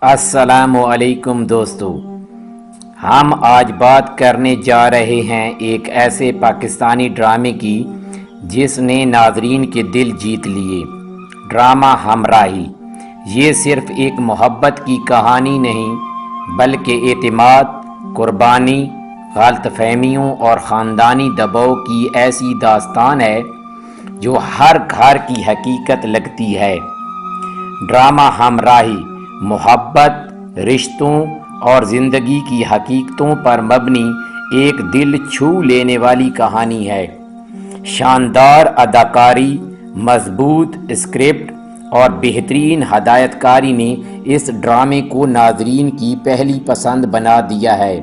अस्सलामुअलैकुम दोस्तों, हम आज बात करने जा रहे हैं एक ऐसे पाकिस्तानी ड्रामे की जिसने नाजरीन के दिल जीत लिए। ड्रामा हमराही। ये सिर्फ एक मोहब्बत की कहानी नहीं बल्कि एतमाद, कुर्बानी, गलतफहमियों और ख़ानदानी दबाव की ऐसी दास्तान है जो हर घर की हकीकत लगती है। ड्रामा हमराही मोहब्बत, रिश्तों और ज़िंदगी की हकीकतों पर मबनी एक दिल छू लेने वाली कहानी है। शानदार अदाकारी, मजबूत स्क्रिप्ट और बेहतरीन हदायतकारी ने इस ड्रामे को नाजरीन की पहली पसंद बना दिया है।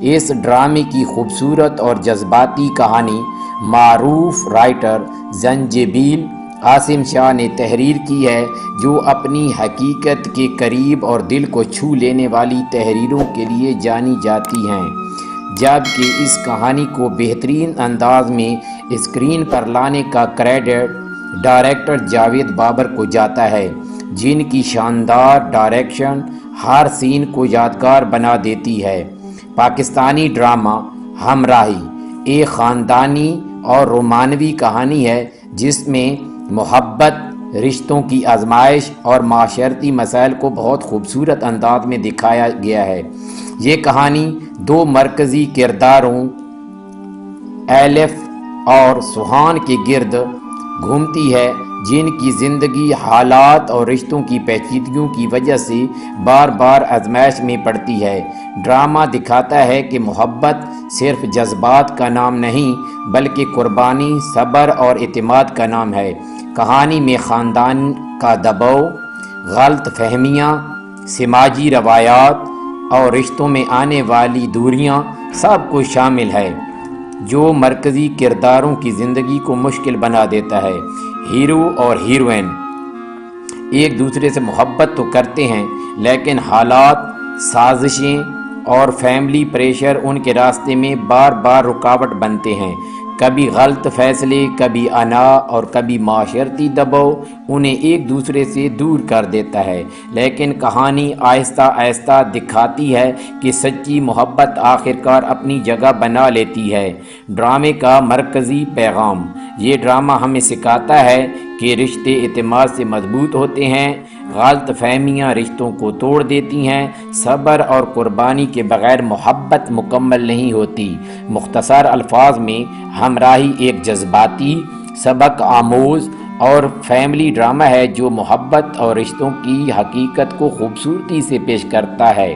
इस ड्रामे की खूबसूरत और जज्बाती कहानी मारूफ राइटर जंजीबिल आसिम शाह ने तहरीर की है, जो अपनी हकीकत के करीब और दिल को छू लेने वाली तहरीरों के लिए जानी जाती हैं। जबकि इस कहानी को बेहतरीन अंदाज में स्क्रीन पर लाने का क्रेडिट डायरेक्टर जावेद बाबर को जाता है, जिनकी शानदार डायरेक्शन हर सीन को यादगार बना देती है। पाकिस्तानी ड्रामा हमराही एक ख़ानदानी और रोमानवी कहानी है जिसमें मोहब्बत, रिश्तों की आजमाइश और माशरती मसाइल को बहुत खूबसूरत अंदाज में दिखाया गया है। ये कहानी दो मरकज़ी किरदारों एलिफ और सुहान के गिर्द घूमती है, जिनकी ज़िंदगी हालात और रिश्तों की पेचीदगियों की वजह से बार बार आजमाइश में पड़ती है। ड्रामा दिखाता है कि मोहब्बत सिर्फ जज्बात का नाम नहीं बल्कि कुर्बानी, सब्र और एतमाद का नाम है। कहानी में ख़ानदान का दबाव, गलत फहमियाँ, समाजी रवायात और रिश्तों में आने वाली दूरियाँ सब कुछ शामिल है, जो मरकज़ी किरदारों की ज़िंदगी को मुश्किल बना देता है। हीरो और हीरोइन एक दूसरे से मोहब्बत तो करते हैं, लेकिन हालात, साजिशें और फैमिली प्रेशर उनके रास्ते में बार बार रुकावट बनते हैं। कभी गलत फैसले, कभी अना और कभी माशरती दबाव उन्हें एक दूसरे से दूर कर देता है। लेकिन कहानी आहिस्ता आहिस्ता दिखाती है कि सच्ची मोहब्बत आखिरकार अपनी जगह बना लेती है। ड्रामे का मरकज़ी पैगाम। ये ड्रामा हमें सिखाता है कि रिश्ते एतमाद से मजबूत होते हैं, गलत फहमियाँ रिश्तों को तोड़ देती हैं, सब्र और कुर्बानी के बग़ैर मोहब्बत मुकम्मल नहीं होती। मुख्तसर अल्फाज में हमराही एक जज्बाती, सबक आमोज़ और फैमिली ड्रामा है जो मोहब्बत और रिश्तों की हकीकत को खूबसूरती से पेश करता है।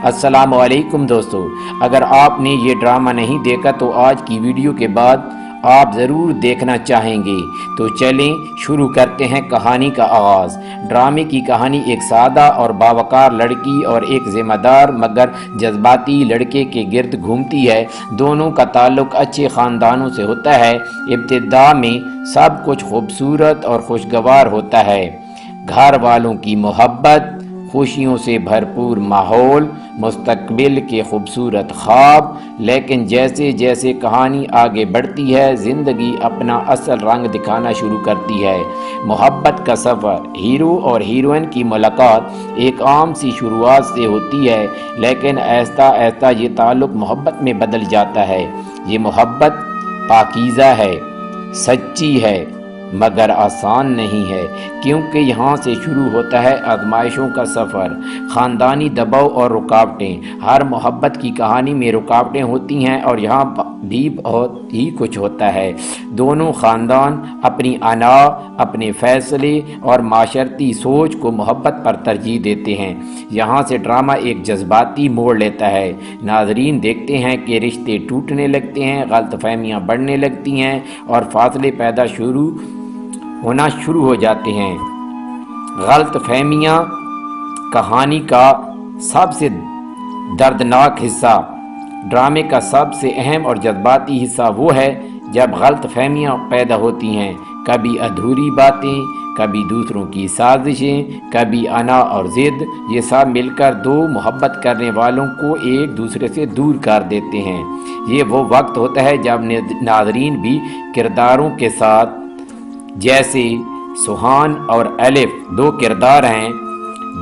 अस्सलामु अलैकुम दोस्तों, अगर आपने ये ड्रामा नहीं देखा तो आज की वीडियो के बाद आप ज़रूर देखना चाहेंगे। तो चलें शुरू करते हैं कहानी का आगाज़। ड्रामे की कहानी एक सादा और बावकार लड़की और एक ज़िम्मेदार मगर जज्बाती लड़के के गिर्द घूमती है। दोनों का ताल्लुक़ अच्छे ख़ानदानों से होता है। इब्तिदा में सब कुछ खूबसूरत और खुशगवार होता है। घर वालों की मोहब्बत, खुशियों से भरपूर माहौल, मुस्तकबिल के खूबसूरत ख्वाब। लेकिन जैसे जैसे कहानी आगे बढ़ती है, ज़िंदगी अपना असल रंग दिखाना शुरू करती है। मोहब्बत का सफ़र। हीरो और हीरोइन की मुलाकात एक आम सी शुरुआत से होती है, लेकिन आहिस्ता आहिस्ता ये ताल्लुक़ मोहब्बत में बदल जाता है। ये मोहब्बत पाकीज़ा है, सच्ची है, मगर आसान नहीं है, क्योंकि यहाँ से शुरू होता है आजमाइशों का सफ़र। ख़ानदानी दबाव और रुकावटें। हर मोहब्बत की कहानी में रुकावटें होती हैं और यहाँ भी बहुत ही कुछ होता है। दोनों ख़ानदान अपनी अना, अपने फ़ैसले और माशरती सोच को मोहब्बत पर तरजीह देते हैं। यहाँ से ड्रामा एक जज्बाती मोड़ लेता है। नाजरीन देखते हैं कि रिश्ते टूटने लगते हैं, गलतफहमियाँ बढ़ने लगती हैं और फासले पैदा होना शुरू हो जाते हैं। गलत फहमियाँ कहानी का सबसे दर्दनाक हिस्सा। ड्रामे का सबसे अहम और जज्बाती हिस्सा वो है जब गलत फहमियाँ पैदा होती हैं। कभी अधूरी बातें, कभी दूसरों की साजिशें, कभी अना और ज़िद, ये सब मिलकर दो मोहब्बत करने वालों को एक दूसरे से दूर कर देते हैं। ये वो वक्त होता है जब नाजरीन भी किरदारों के साथ, जैसे सुहान और एलिफ दो किरदार हैं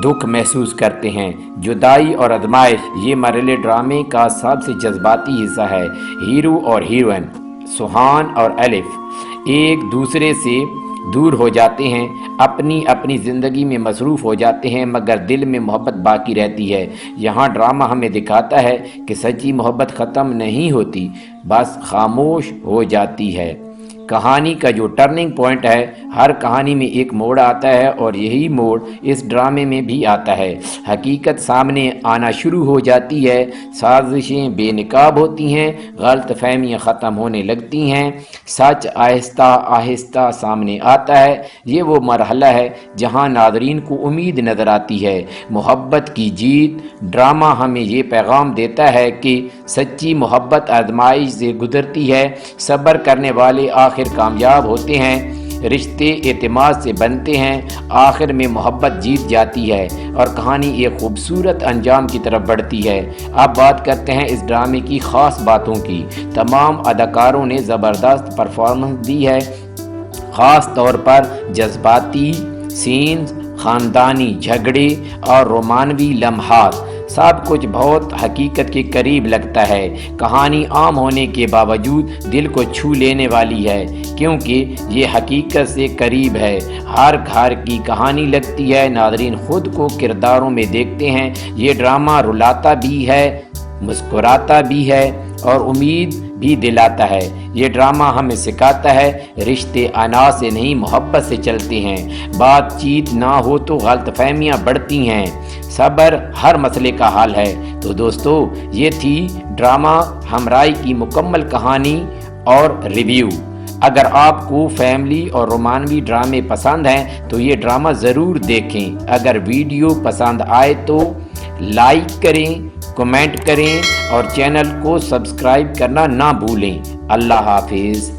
दुख महसूस करते हैं। जुदाई और आजमाइश ये मरहले ड्रामे का सबसे जज्बाती हिस्सा है। हीरो और हीरोइन सुहान और अलिफ एक दूसरे से दूर हो जाते हैं, अपनी अपनी ज़िंदगी में मसरूफ़ हो जाते हैं, मगर दिल में मोहब्बत बाकी रहती है। यहाँ ड्रामा हमें दिखाता है कि सच्ची मोहब्बत ख़त्म नहीं होती, बस खामोश हो जाती है। कहानी का जो टर्निंग पॉइंट है, हर कहानी में एक मोड़ आता है और यही मोड़ इस ड्रामे में भी आता है। हकीकत सामने आना शुरू हो जाती है, साजिशें बेनकाब होती हैं, गलत फहमियाँ ख़त्म होने लगती हैं, सच आहिस्ता आहिस्ता सामने आता है। ये वो मरहला है जहाँ नाज़रीन को उम्मीद नज़र आती है, मोहब्बत की जीत। ड्रामा हमें ये पैगाम देता है कि सच्ची मोहब्बत आजमाइश से गुजरती है, सब्र करने वाले आखिर कामयाब होते हैं, रिश्ते एतमाद से बनते हैं, आखिर में मोहब्बत जीत जाती है और कहानी एक खूबसूरत अंजाम की तरफ बढ़ती है। अब बात करते हैं इस ड्रामे की ख़ास बातों की। तमाम अदाकारों ने ज़बरदस्त परफॉर्मेंस दी है, ख़ास तौर पर जज्बाती सीन्स, ख़ानदानी झगड़े और रोमानवी लम्हात, सब कुछ बहुत हकीकत के करीब लगता है। कहानी आम होने के बावजूद दिल को छू लेने वाली है, क्योंकि ये हकीकत से करीब है। हर घर की कहानी लगती है, नाज़रीन खुद को किरदारों में देखते हैं। ये ड्रामा रुलाता भी है, मुस्कुराता भी है और उम्मीद भी दिलाता है। ये ड्रामा हमें सिखाता है रिश्ते अना से नहीं मोहब्बत से चलते हैं, बातचीत ना हो तो गलतफहमियाँ बढ़ती हैं, सब्र हर मसले का हल है। तो दोस्तों, ये थी ड्रामा हमराई की मुकम्मल कहानी और रिव्यू। अगर आपको फैमिली और रोमानवी ड्रामे पसंद हैं तो ये ड्रामा ज़रूर देखें। अगर वीडियो पसंद आए तो लाइक करें, कमेंट करें और चैनल को सब्सक्राइब करना ना भूलें। अल्लाह हाफिज़।